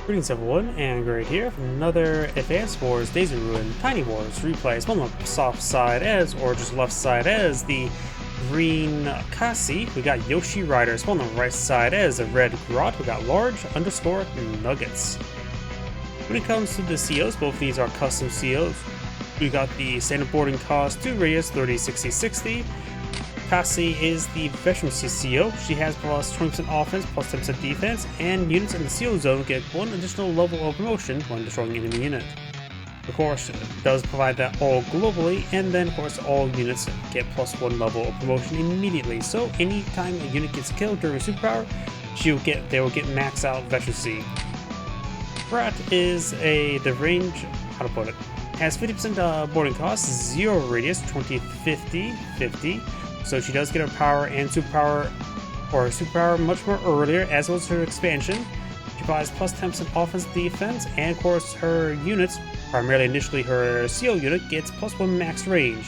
Greetings everyone, and Grat here from another Advanced Wars Days of Ruin Tiny Wars replay. Spawn on the soft side as, or just left side as, the green Cassie. We got yoshierider. Spawn on the right side as a red Grat. We got lord.nuggets. When it comes to the COs, both of these are custom COs. We got the standard boarding cost, 2 radius, 30, 60, 60. Cassie is the veteran CCO. She has plus 20% offense, plus 10% defense, and units in the CO zone get 1 additional level of promotion when destroying an enemy unit. Of course, it does provide that all globally, and then of course all units get plus 1 level of promotion immediately. So anytime a unit gets killed during a superpower, they will get max out veterancy. Grat is the range, how to put it, has 50% boarding cost, 0 radius, 20, 50, 50. So she does get her power and superpower, or her superpower much more earlier, as well as her expansion. She provides plus 10% offense defense, and of course her units, primarily initially her CO unit, gets plus 1 max range.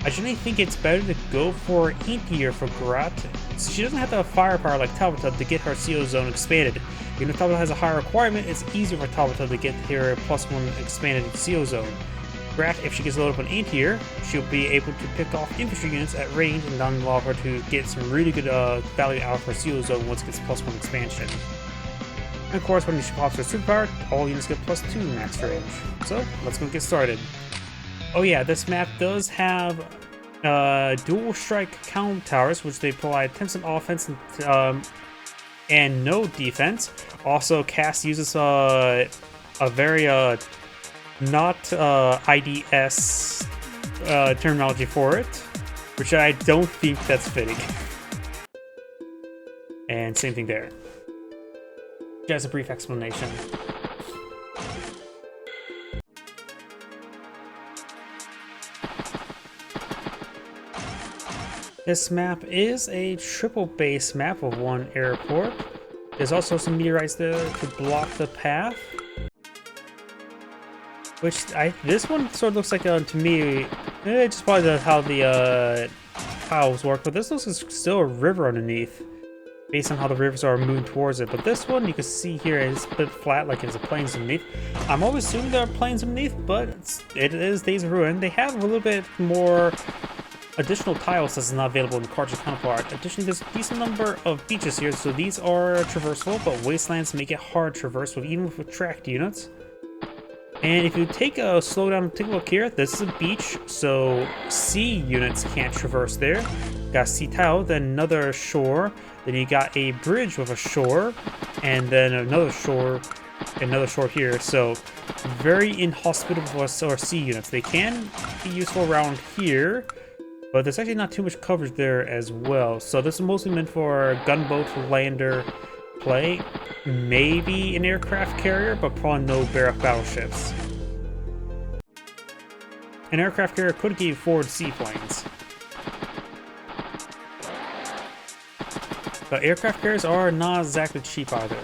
I generally think it's better to go for Intier for Grat. She doesn't have the firepower like Tabata to get her CO zone expanded. Even if Tabata has a higher requirement, it's easier for Tabata to get her plus 1 expanded CO zone. Grat, if she gets loaded up on Intier, she'll be able to pick off infantry units at range and not allow her to get some really good value out of her CO zone once it gets plus 1 expansion. And of course, when she pops her superpower, all units get plus 2 max range. So, let's go get started. Oh yeah, this map does have dual strike count towers, which they provide 10% offense and no defense. Also, Cassie uses a very not IDS terminology for it, which I don't think that's fitting. And same thing there. Just a brief explanation. This map is a triple base map with 1 airport. There's also some meteorites there to block the path. This one sort of looks like, to me, just probably how the tiles work, but this looks like still a river underneath, based on how the rivers are moving towards it. But this one, you can see here, is a bit flat, like it's a plains underneath. I'm always assuming there are plains underneath, but it is Days of Ruin. They have a little bit more additional tiles that's not available in the cartridge counterpart. Additionally, there's a decent number of beaches here, so these are traversable, but wastelands make it hard to traverse even with tracked units. And if you take a slow down and take a look here, this is a beach, so sea units can't traverse there. Got sea tile, then another shore, then you got a bridge with a shore, and then another shore here. So very inhospitable for sea units. They can be useful around here, but there's actually not too much coverage there as well. So this is mostly meant for gunboat, lander play. Maybe an aircraft carrier, but probably no barrack battleships. An aircraft carrier could give forward seaplanes. But aircraft carriers are not exactly cheap either.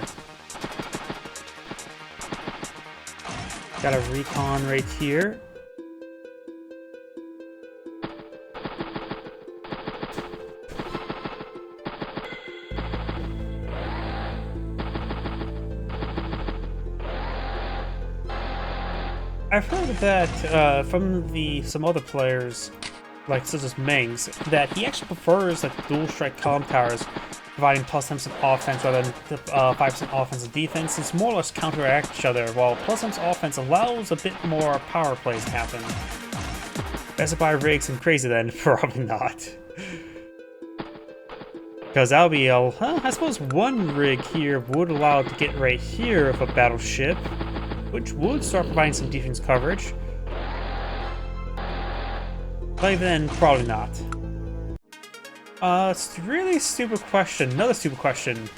Got a recon right here. I've heard that from some other players, like such as Mengs, that he actually prefers like dual strike column towers, providing plus 10% offense rather than 5% offense and defense. It's more or less counteract each other, while plus 10% offense allows a bit more power plays to happen. Best buy rigs and crazy then? Probably not. Because that would be I suppose 1 rig here would allow it to get right here with a battleship, which would start providing some defense coverage. But then, probably not. It's a really stupid question. Another stupid question.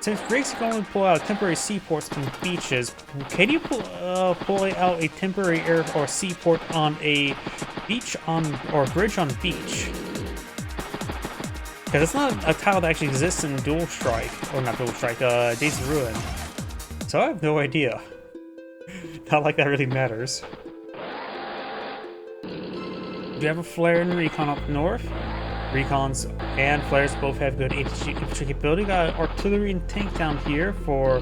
Since rigs can only pull out temporary seaports and beaches, can you pull out a temporary air or seaport on a beach or bridge on beach? Because it's not a tile that actually exists in Dual Strike, or not Dual Strike, Days of Ruin. So I have no idea. Not like that really matters. We have a flare and recon up north. Recons and flares both have good infantry capability. Got artillery and tank down here for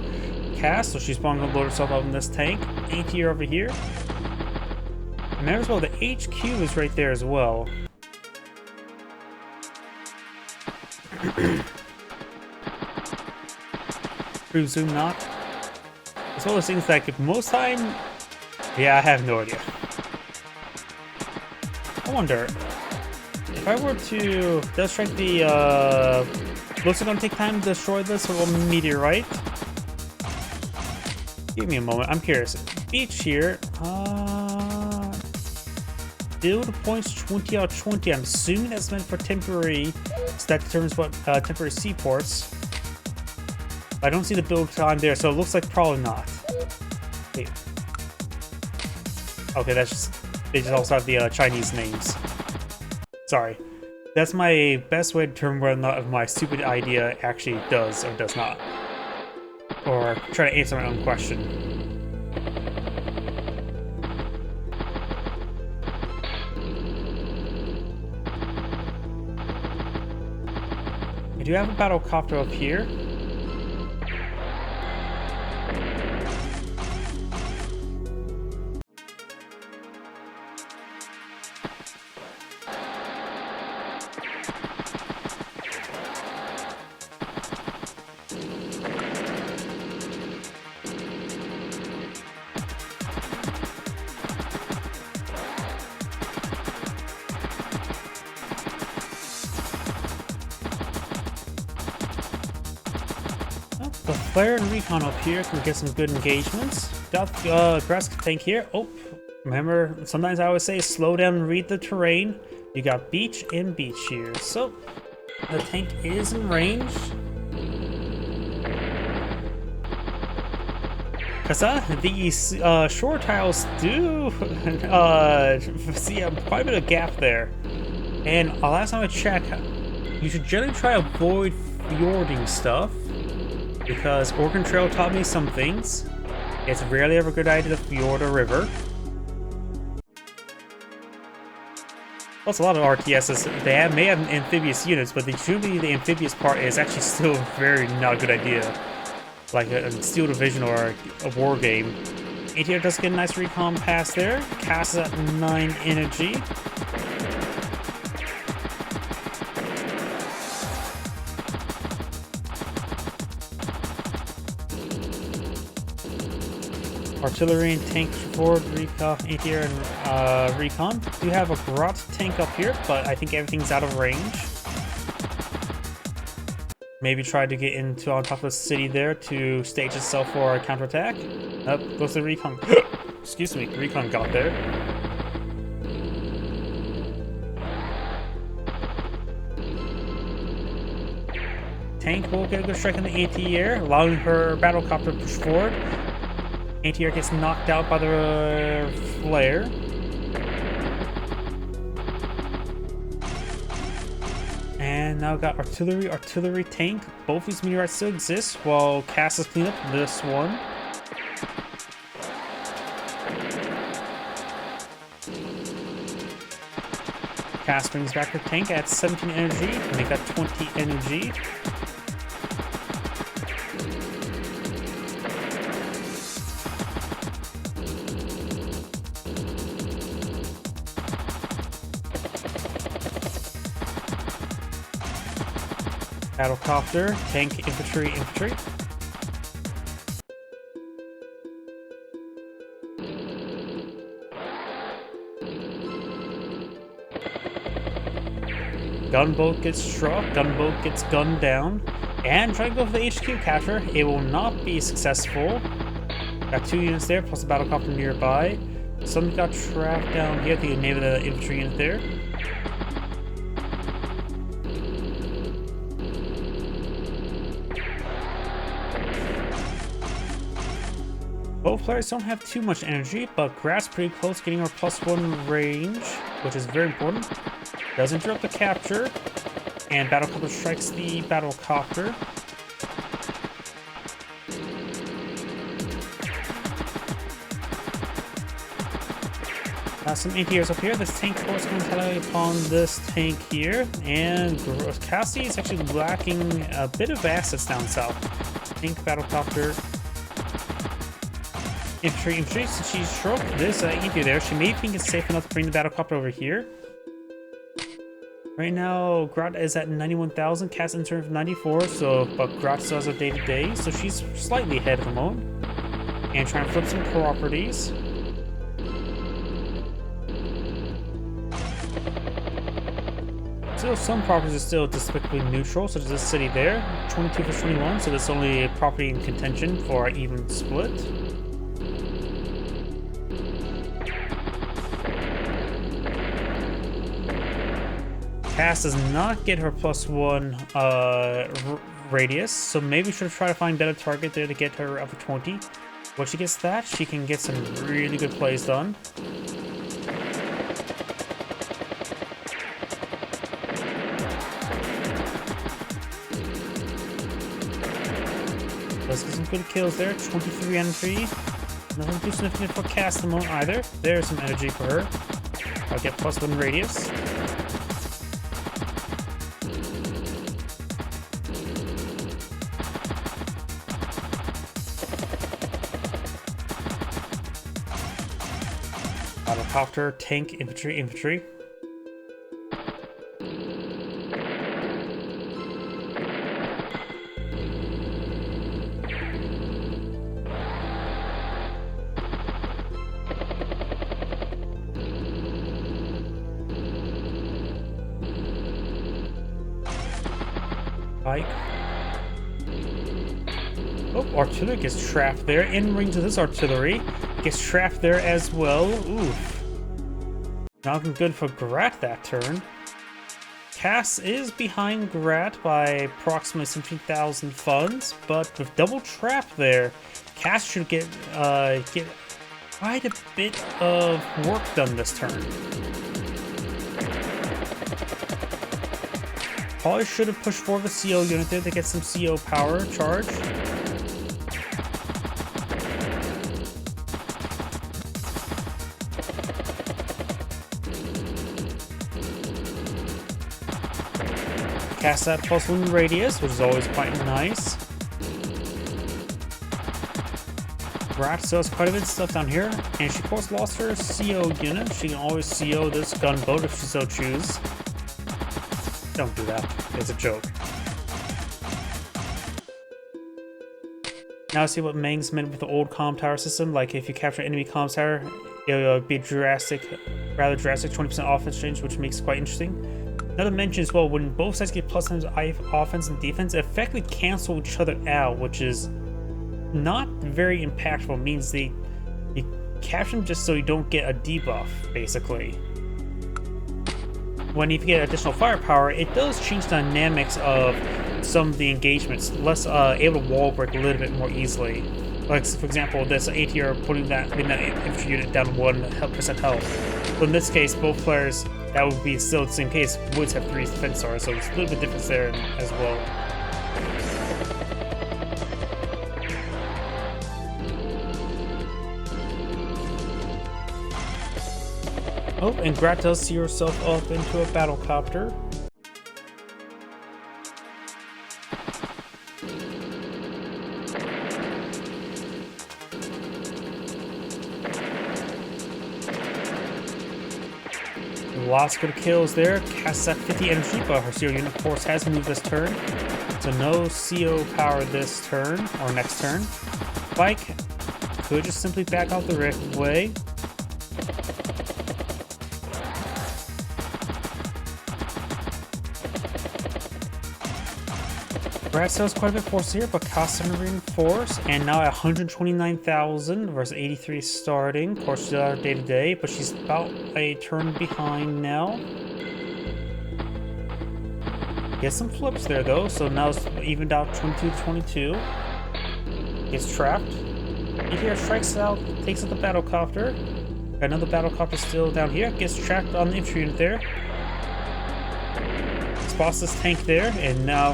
Cass, so she's probably gonna load herself up in this tank. ATR over here. Remember as well, the HQ is right there as well. Presume not. It's one of those things that if most time, yeah, I have no idea. I wonder if I were to does strike the looks like gonna take time to destroy this little meteorite. Give me a moment, I'm curious. Beach here, build points 20 out of 20. I'm assuming that's meant for temporary, so that determines what temporary seaports. I don't see the build time there, so it looks like probably not. Wait. Okay, that's just, they just also have the Chinese names. Sorry. That's my best way to determine whether or not if my stupid idea actually does or does not. Or try to answer my own question. I do have a battle copter up here. The flare and recon up here can get some good engagements. Got grass tank here. Oh, remember, sometimes I always say slow down and read the terrain. You got beach and beach here. So, the tank is in range. Because the shore tiles do see quite a bit of gap there. And last time I checked, you should generally try to avoid fjording stuff. Because Oregon Trail taught me some things. It's rarely ever a good idea to fjord a river. Plus, a lot of RTSs, they may have amphibious units, but usually the amphibious part is actually still very not a good idea. Like a Steel Division or a war game. ATR does get a nice recon pass there. Cass is at 9 energy. Artillery and tank forward, recon, anti-air, and recon. Do have a Grat tank up here, but I think everything's out of range. Maybe try to get into on top of the city there to stage itself for a counterattack. Up goes the recon. Excuse me, recon got there. Tank will get a good strike in the anti-air, allowing her battlecopter to push forward. Anti-air gets knocked out by the flare. And now we've got artillery, tank. Both these meteorites still exist while Cass has cleaned up this one. Cass brings back her tank at 17 energy, make that 20 energy. Battlecopter, tank, infantry. Gunboat gets struck, gunboat gets gunned down, and try to go for the HQ capture. It will not be successful. Got 2 units there, plus a battlecopter nearby. Something got trapped down here. I think maybe the infantry unit there. Both players don't have too much energy, but Grat's pretty close getting our +1 range, which is very important. Does interrupt the capture, and battlecopter strikes the battlecopter. Some anti-airs up here. This tank force can tally upon this tank here, and Cassie is actually lacking a bit of assets down south. Tank, battlecopter. infantry, so she struck this infantry there. She may think it's safe enough to bring the battlecopter over here. Right now, Grat is at 91,000, Cassie in turn of 94, so, but Grat still has a day-to-day, so she's slightly ahead at the moment. And trying to flip some properties. Still, some properties are still despicably neutral, such as this city there, 22 for 21, so that's only a property in contention for an even split. Cass does not get her +1 radius, so maybe we should try to find a better target there to get her up to 20. Once she gets that, she can get some really good plays done. Let's get some good kills there. 23 energy. Nothing too significant for Cass at the moment either. There's some energy for her. I'll get +1 radius. Helicopter, tank, infantry. Pike. Oh, artillery gets trapped there. In range of this artillery. Gets trapped there as well. Oof. Not looking good for Grat that turn. Cass is behind Grat by approximately 17,000 funds, but with double trap there, Cass should get quite a bit of work done this turn. Probably should have pushed forward the CO unit there to get some CO power charge. Cast that +1 radius, which is always quite nice. Grat still has quite a bit of stuff down here, and she of course lost her CO unit. She can always CO this gunboat if she so chooses. Don't do that. It's a joke. Now see what Meng's meant with the old comm tower system. Like if you capture enemy comm tower, it'll be rather drastic 20% offense change, which makes it quite interesting. Another mention as well, when both sides get +times offense and defense, it effectively cancel each other out, which is not very impactful. It means you capture them just so you don't get a debuff, basically. When you get additional firepower, it does change the dynamics of some of the engagements, less able to wall break a little bit more easily. Like, for example, this ATR putting that infantry unit down 1% health. So in this case, both players, that would be still the same case, would have 3 defense stars, so it's a little bit different there as well. Oh, and Grat does see herself up into a battlecopter. Lots of good kills there. Casts at 50 energy, but her CO unit of course has moved this turn. So no CO power this turn, or next turn. Spike could just simply back out the way. Grat still has quite a bit of force here, but costs some reinforce, and now at 129,000 versus 83 starting. Of course, she's out day to day, but she's about a turn behind now. Gets some flips there though, so now it's evened out 22-22. Gets trapped. ETR strikes out, takes out the battlecopter. Got another battlecopter still down here. Gets trapped on the infantry unit there. Spots this tank there, and now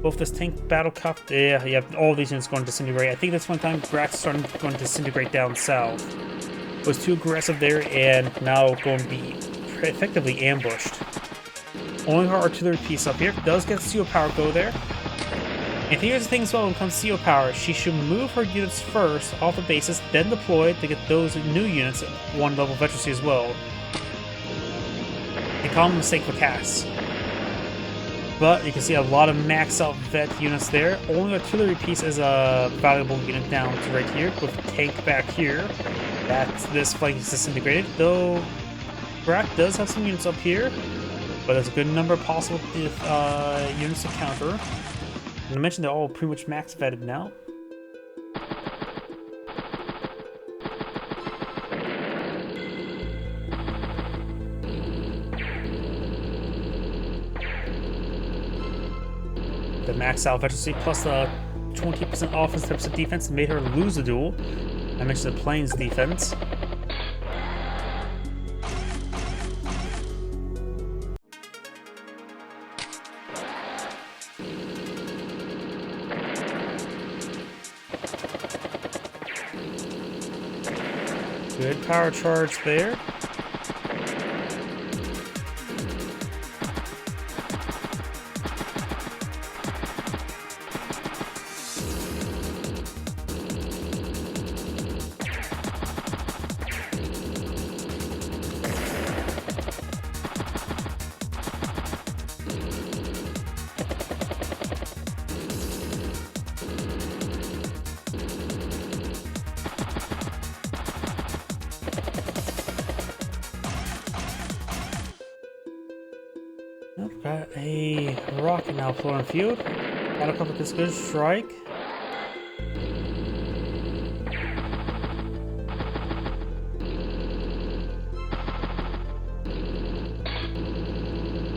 both this tank battlecopter, yeah, all these units going to disintegrate. I think that's one time Grat's starting going to disintegrate down south. It was too aggressive there, and now going to be effectively ambushed. Only her artillery piece up here does get CO power go there. And here's the thing as well when it comes to CO power, she should move her units first off the bases, then deploy to get those new units at 1 level of efficiency as well. A common mistake for Cass. But you can see a lot of max out vet units there. Only artillery piece is a valuable unit down to right here, with tank back here. This flank is disintegrated, though Grat does have some units up here, but there's a good number of possible units to counter. And I mentioned they're all pretty much max vetted now. The max out efficiency plus the 20% offense, 10% defense made her lose the duel. I mentioned the planes defense. Good power charge there. Got a rocket now flowing field. Gotta cover this good strike.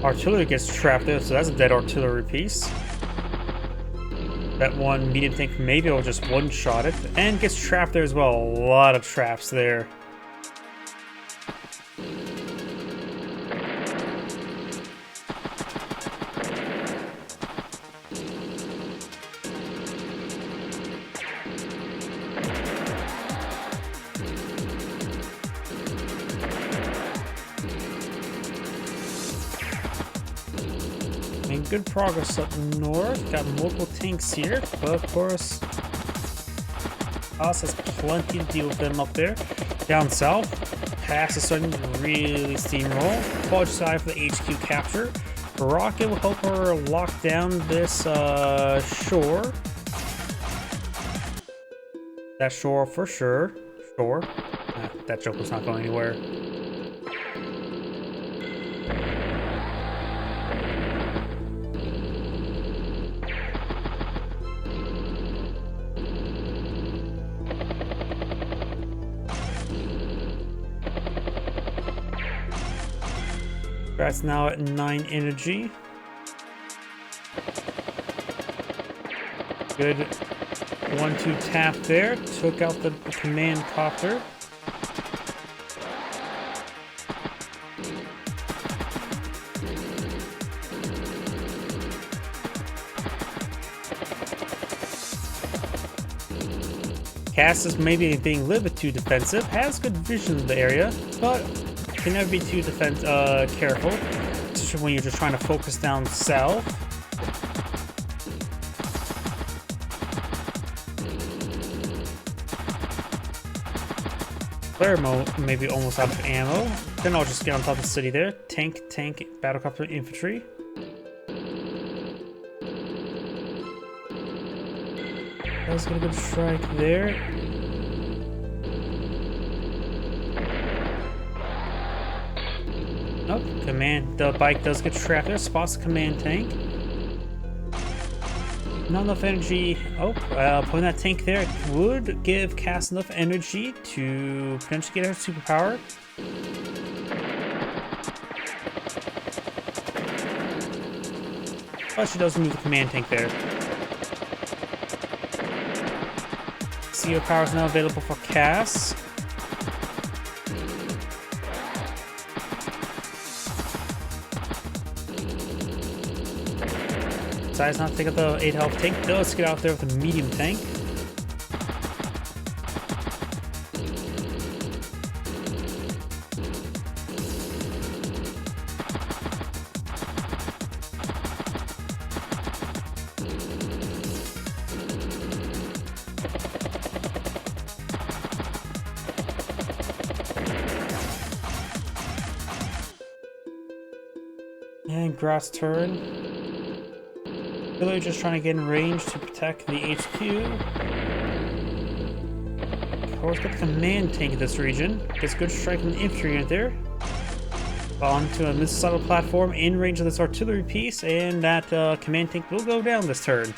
Artillery gets trapped there, so that's a dead artillery piece. That one medium tank maybe will just one-shot it, and gets trapped there as well. A lot of traps there. Good progress up north. Got multiple tanks here, but of course, Us has plenty to deal with them up there. Down south, Cass is starting to really steamroll. Quad side for the HQ capture. Rocket will help her lock down this shore. That shore for sure. Shore. That joke was not going anywhere. That's now at 9 energy. Good 1-2 tap there. Took out the command copter. Cass is maybe being a little bit too defensive. Has good vision of the area, but can never be too careful, especially when you're just trying to focus down south. Flare maybe almost out of ammo. Then I'll just get on top of the city there. Tank, battlecopter, infantry. Let's get a good strike there. Nope, the bike does get trapped there, spots the command tank. Not enough energy. Oh, putting that tank there would give Cass enough energy to potentially get her superpower. But she does move the command tank there. CO power is now available for Cass. Decides not to take out the 8 health tank. Does get out there with a medium tank. And Grat's turn. Really just trying to get in range to protect the HQ. Always got the command tank in this region. Gets good strike from the infantry unit there. Onto a missile platform in range of this artillery piece, and that command tank will go down this turn.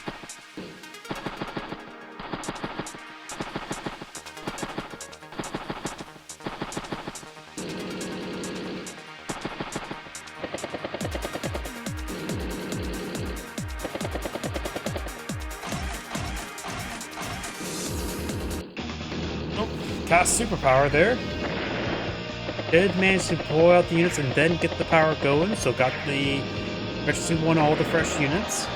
Cast superpower there. Did manage to pull out the units and then get the power going, so got the emergency one all the fresh units.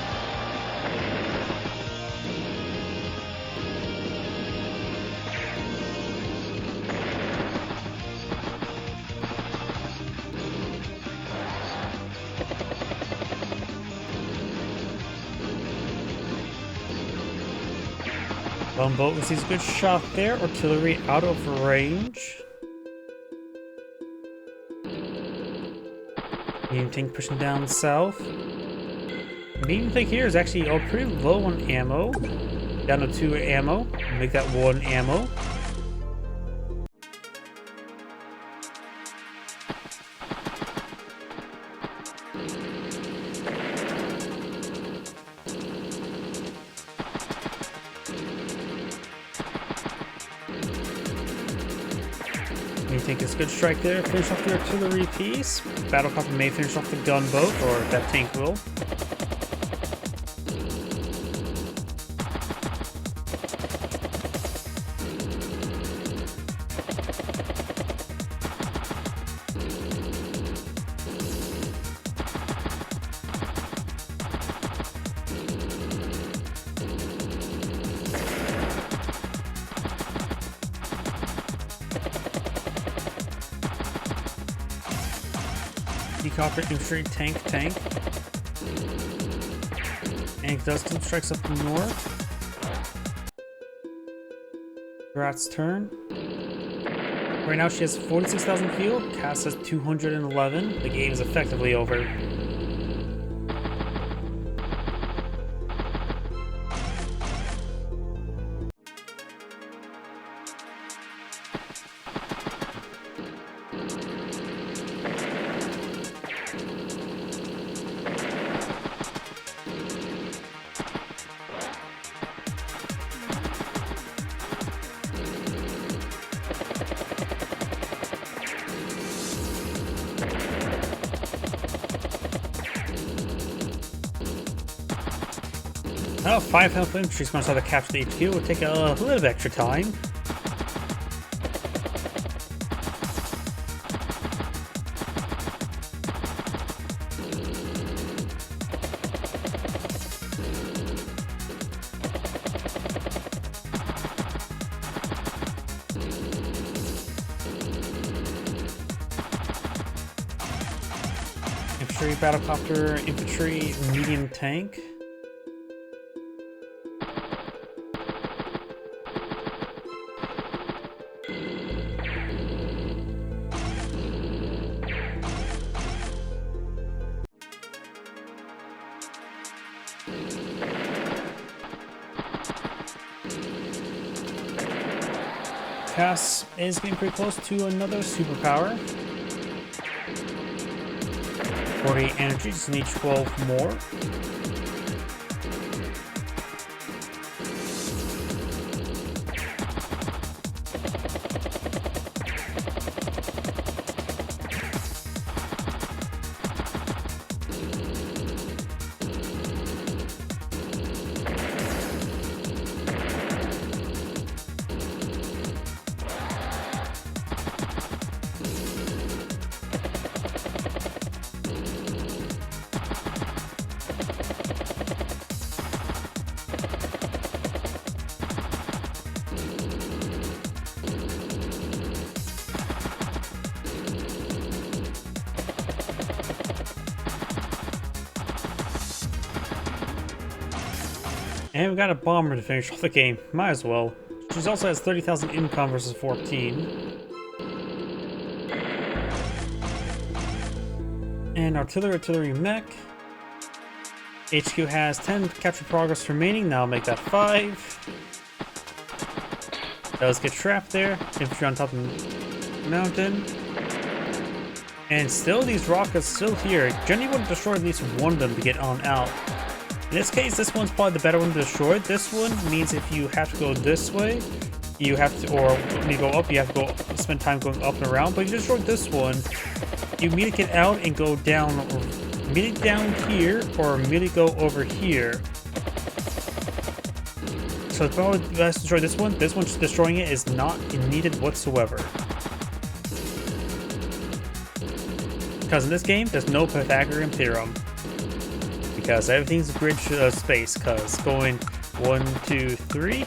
Boat receives a good shot there. Artillery out of range. Medium tank pushing down south. Medium tank here is actually pretty low on ammo. Down to 2 ammo. Make that 1 ammo. You think it's a good strike there. Finish off the artillery piece. Battlecopter may finish off the gunboat, or that tank will. Decopter infantry tank. Tank does some strikes up north. Grat's turn. Right now she has 46,000 fuel. Cass has 211. The game is effectively over. Oh, 5 health infantry once I capture the HQ will take a little bit of extra time. Infantry, battlecopter, infantry, medium tank. Cass is getting pretty close to another superpower. 48 energy, just need 12 more. And we got a bomber to finish off the game. Might as well. She also has 30,000 income versus 14. And artillery mech. HQ has 10 capture progress remaining, now make that 5. Does get trapped there. Infantry on top of the mountain. And still these rockets still here. Generally would destroy at least one of them to get on out. In this case, this one's probably the better one to destroy. This one means if you have to go this way, you have to, or when you go up, you have to go spend time going up and around. But if you destroy this one, you immediately get out and go down, or immediately down here, or immediately go over here. So it's probably best to destroy this one. This one, destroying it is not needed whatsoever. Because in this game, there's no Pythagorean theorem. Because everything's grid space. Because going 1, 2, 3,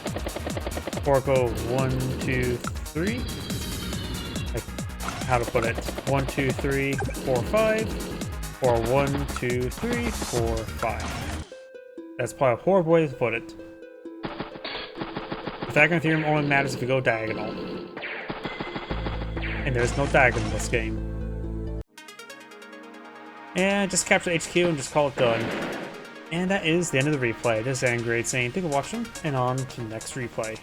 or go 1, 2, 3. Like how to put it? 1, 2, 3, 4, 5, or 1, 2, 3, 4, 5. That's probably a horrible way to put it. Pythagorean theorem only matters if you go diagonal. And there's no diagonal in this game. And just capture HQ and just call it done. And that is the end of the replay. This is Angry saying thank you for watching, and on to the next replay.